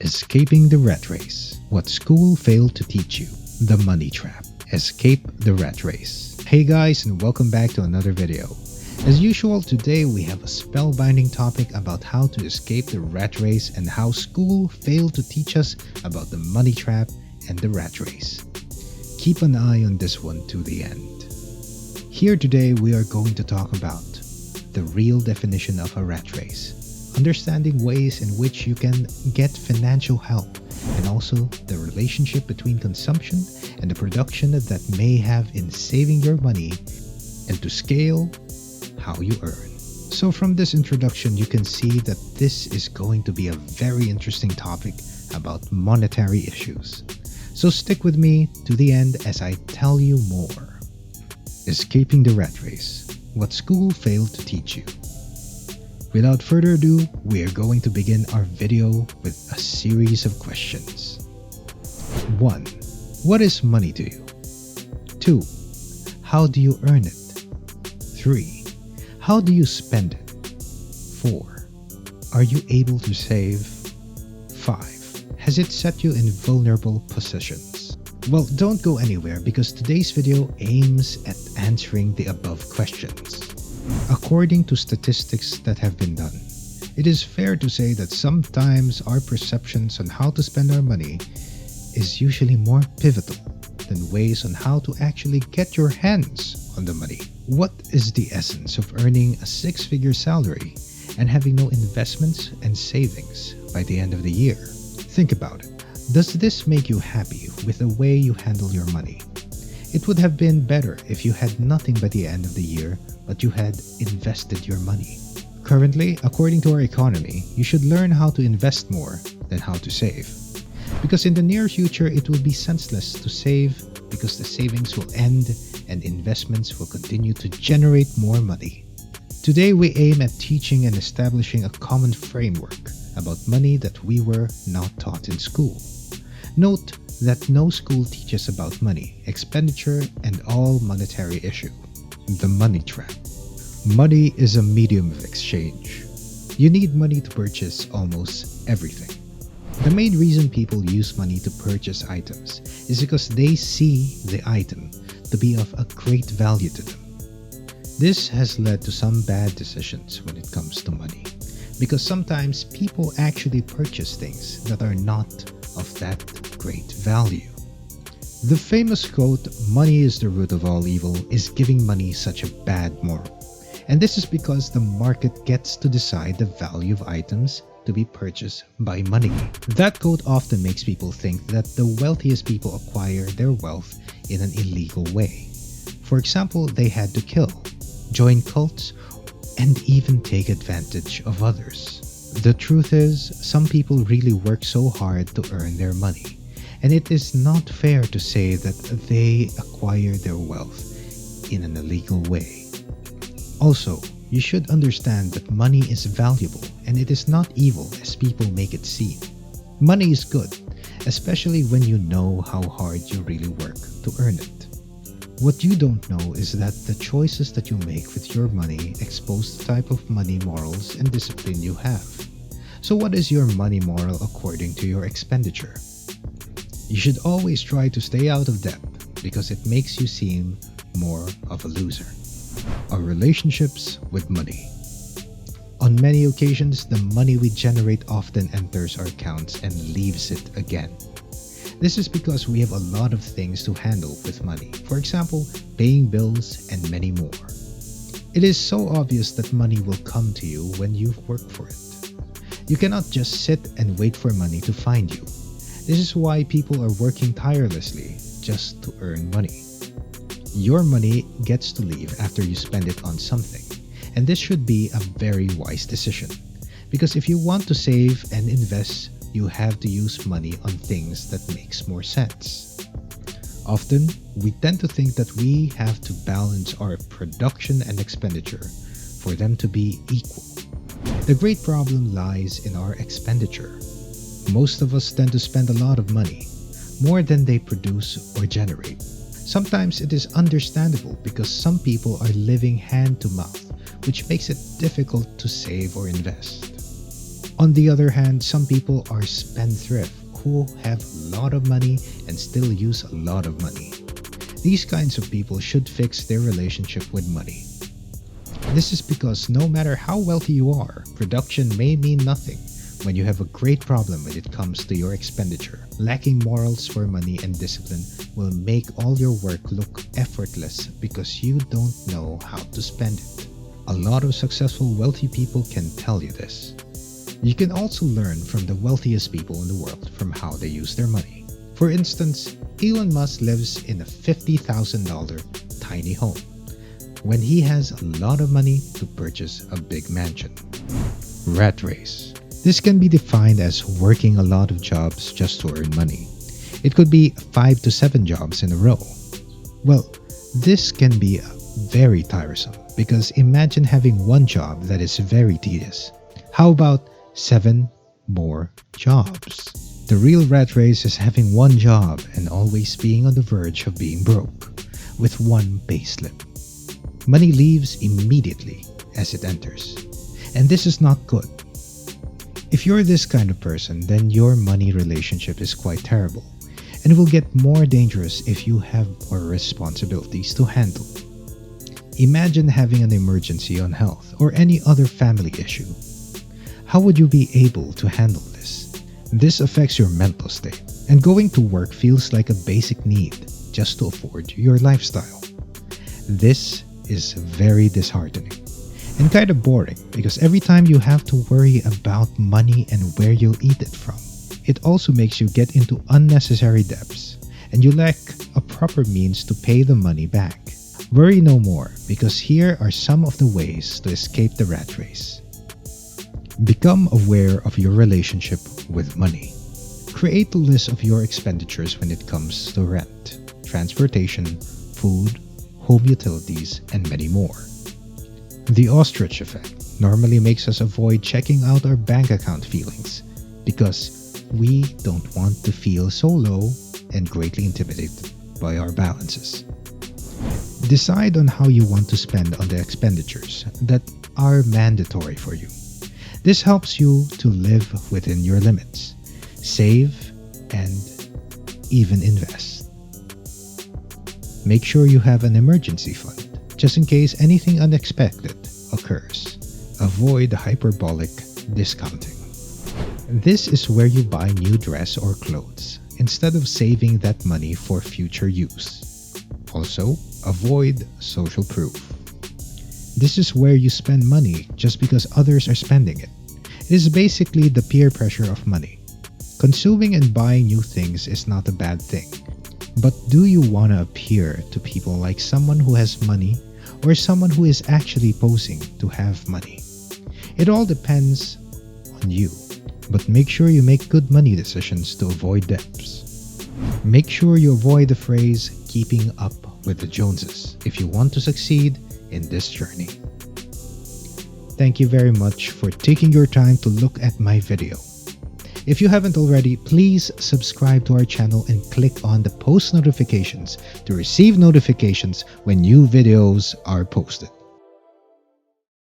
Escaping the rat race. What school failed to teach you. The money trap. Escape the rat race. Hey guys, and welcome back to another video. As usual, today we have a spellbinding topic about how to escape the rat race and how school failed to teach us about the money trap and the rat race. Keep an eye on this one to the end. Here today we are going to talk about the real definition of a rat race, understanding ways in which you can get financial help, and also the relationship between consumption and the production that may have in saving your money, and to scale how you earn. So from this introduction, you can see that this is going to be a very interesting topic about monetary issues. So stick with me to the end as I tell you more. Escaping the rat race. What school failed to teach you. Without further ado, we are going to begin our video with a series of questions. 1. What is money to you? 2. How do you earn it? 3. How do you spend it? 4. Are you able to save? 5. Has it set you in vulnerable positions? Well, don't go anywhere because today's video aims at answering the above questions. According to statistics that have been done, it is fair to say that sometimes our perceptions on how to spend our money is usually more pivotal than ways on how to actually get your hands on the money. What is the essence of earning a six-figure salary and having no investments and savings by the end of the year? Think about it. Does this make you happy with the way you handle your money? It would have been better if you had nothing by the end of the year, but you had invested your money. Currently, according to our economy, you should learn how to invest more than how to save. Because in the near future, it will be senseless to save because the savings will end and investments will continue to generate more money. Today, we aim at teaching and establishing a common framework about money that we were not taught in school. Note that no school teaches about money, expenditure, and all monetary issue. The money trap. Money is a medium of exchange. You need money to purchase almost everything. The main reason people use money to purchase items is because they see the item to be of a great value to them. This has led to some bad decisions when it comes to money, because sometimes people actually purchase things that are not of that great value. The famous quote, "Money is the root of all evil," is giving money such a bad moral. And this is because the market gets to decide the value of items to be purchased by money. That quote often makes people think that the wealthiest people acquire their wealth in an illegal way. For example, they had to kill, join cults, and even take advantage of others. The truth is, some people really work so hard to earn their money, and it is not fair to say that they acquire their wealth in an illegal way. Also, you should understand that money is valuable and it is not evil as people make it seem. Money is good, especially when you know how hard you really work to earn it. What you don't know is that the choices that you make with your money expose the type of money morals and discipline you have. So what is your money moral according to your expenditure? You should always try to stay out of debt because it makes you seem more of a loser. Our relationships with money. On many occasions, the money we generate often enters our accounts and leaves it again. This is because we have a lot of things to handle with money. For example, paying bills and many more. It is so obvious that money will come to you when you've worked for it. You cannot just sit and wait for money to find you. This is why people are working tirelessly just to earn money. Your money gets to leave after you spend it on something, and this should be a very wise decision. Because if you want to save and invest, you have to use money on things that makes more sense. Often, we tend to think that we have to balance our production and expenditure for them to be equal. The great problem lies in our expenditure. Most of us tend to spend a lot of money, more than they produce or generate. Sometimes it is understandable because some people are living hand to mouth, which makes it difficult to save or invest. On the other hand, some people are spendthrift who have a lot of money and still use a lot of money. These kinds of people should fix their relationship with money. This is because no matter how wealthy you are, production may mean nothing when you have a great problem when it comes to your expenditure. Lacking morals for money and discipline will make all your work look effortless because you don't know how to spend it. A lot of successful wealthy people can tell you this. You can also learn from the wealthiest people in the world from how they use their money. For instance, Elon Musk lives in a $50,000 tiny home when he has a lot of money to purchase a big mansion. Rat race. This can be defined as working a lot of jobs just to earn money. It could be 5 to 7 jobs in a row. Well, this can be very tiresome because imagine having one job that is very tedious. How about 7 more jobs? The real rat race is having one job and always being on the verge of being broke with one payslip. Money leaves immediately as it enters, and this is not good. If you're this kind of person, then your money relationship is quite terrible, and it will get more dangerous if you have more responsibilities to handle. Imagine having an emergency on health or any other family issue. How would you be able to handle this? This affects your mental state, and going to work feels like a basic need just to afford your lifestyle. This is very disheartening and kind of boring because every time you have to worry about money and where you'll eat it from, it also makes you get into unnecessary debts and you lack a proper means to pay the money back. Worry no more because here are some of the ways to escape the rat race. Become aware of your relationship with money. Create a list of your expenditures when it comes to rent, transportation, food, home utilities, and many more. The ostrich effect normally makes us avoid checking out our bank account feelings because we don't want to feel so low and greatly intimidated by our balances. Decide on how you want to spend on the expenditures that are mandatory for you. This helps you to live within your limits, save, and even invest. Make sure you have an emergency fund, just in case anything unexpected occurs. Avoid hyperbolic discounting. This is where you buy new dress or clothes instead of saving that money for future use. Also, avoid social proof. This is where you spend money just because others are spending it. It is basically the peer pressure of money. Consuming and buying new things is not a bad thing. But do you want to appear to people like someone who has money or someone who is actually posing to have money? It all depends on you, but make sure you make good money decisions to avoid debts. Make sure you avoid the phrase keeping up with the Joneses if you want to succeed in this journey. Thank you very much for taking your time to look at my video. If you haven't already, please subscribe to our channel and click on the post notifications to receive notifications when new videos are posted.